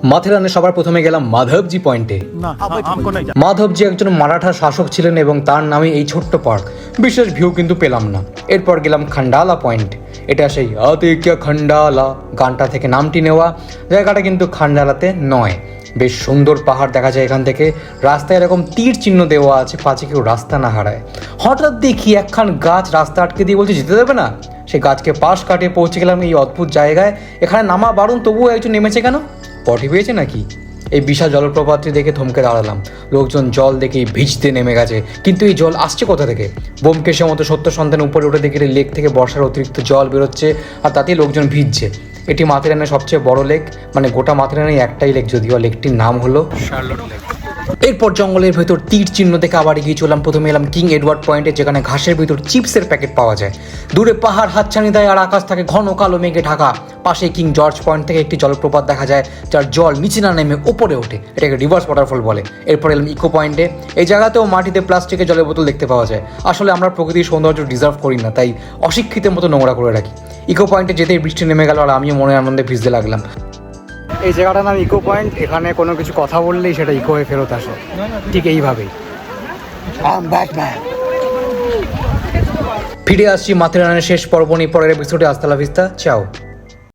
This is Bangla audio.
মাথেরানে সবার প্রথমে গেলাম মাধবজি পয়েন্টে। মাধবজি একজন মারাঠা শাসক ছিলেন এবং তার নামে এই ছোট্ট পার্ক। বিশেষ ভিউ কিন্তু পেলাম না। এরপর গেলাম খান্ডালা পয়েন্ট। এটা সেই আতে ক্যা খান্ডালা গানটা থেকে নামটি নেওয়া। জায়গাটা কিন্তু খান্ডালাতে নয়। বেশ সুন্দর পাহাড় দেখা যায় এখান থেকে। রাস্তায় এরকম তীর চিহ্ন দেওয়া আছে পাছে কেউ রাস্তা না হারায়। হঠাৎ দেখি একখান গাছ রাস্তা আটকে দিয়ে বলছে যেতে দেবে না। সে গাছকে পাশ কাটিয়ে পৌঁছে গেলাম এই অদ্ভুত জায়গায়। এখানে নামা বারণ, তবুও একজন নেমেছে কেন? পটি পেয়েছে নাকি? এই বিশাল জলপ্রপাতটি দেখে থমকে দাঁড়ালাম। লোকজন জল দেখেই ভিজতে নেমে গেছে, কিন্তু এই জল আসছে কোথা থেকে? বোমকেশের মতো সত্য সন্তান উপরে উঠে দেখে লেক থেকে বর্ষার অতিরিক্ত জল বেরোচ্ছে, আর তাতেই লোকজন ভিজছে। এটি মাথেরানের সবচেয়ে বড় লেক, মানে গোটা মাথেরানে একটাই লেক, যদিও লেকটির নাম হলো শার্লট লেক। এরপর জঙ্গলের ভেতর তীর চিহ্ন দেখে আবার এগিয়ে চললাম। প্রথমে এলাম কিং এডওয়ার্ড পয়েন্টে, যেখানে ঘাসের ভিতর চিপসের প্যাকেট পাওয়া যায়। দূরে পাহাড় হাতছানি দেয় আর আকাশ থাকে ঘন কালো মেঘে ঢাকা। পাশে কিং জর্জ পয়েন্ট থেকে একটি জলপ্রপাত দেখা যায়, যার জল নিচে না নেমে ওপরে ওঠে। এটাকে রিভার্স ওয়াটারফল বলে। এরপর এলাম ইকো পয়েন্টে। এই জায়গাতেও মাটিতে প্লাস্টিকের জলের বোতল দেখতে পাওয়া যায়। আসলে আমরা প্রকৃতির সৌন্দর্য ডিজার্ভ করি না, তাই অশিক্ষিতের মতো নোংরা করে রাখি। ইকো পয়েন্টে যেতেই বৃষ্টি নেমে গেল আর আমিও মনে আনন্দে ভিজতে লাগলাম। এই জায়গাটার নাম ইকো পয়েন্ট। এখানে কোনো কিছু কথা বললেই সেটা ইকো হয়ে ফেরত আসে, ঠিক এইভাবেই। ফিরে আসছি মাথেরানের শেষ পর্ব নিয়ে। পরের এপিসোডে। আস্তা লা ভিস্তা, চাও।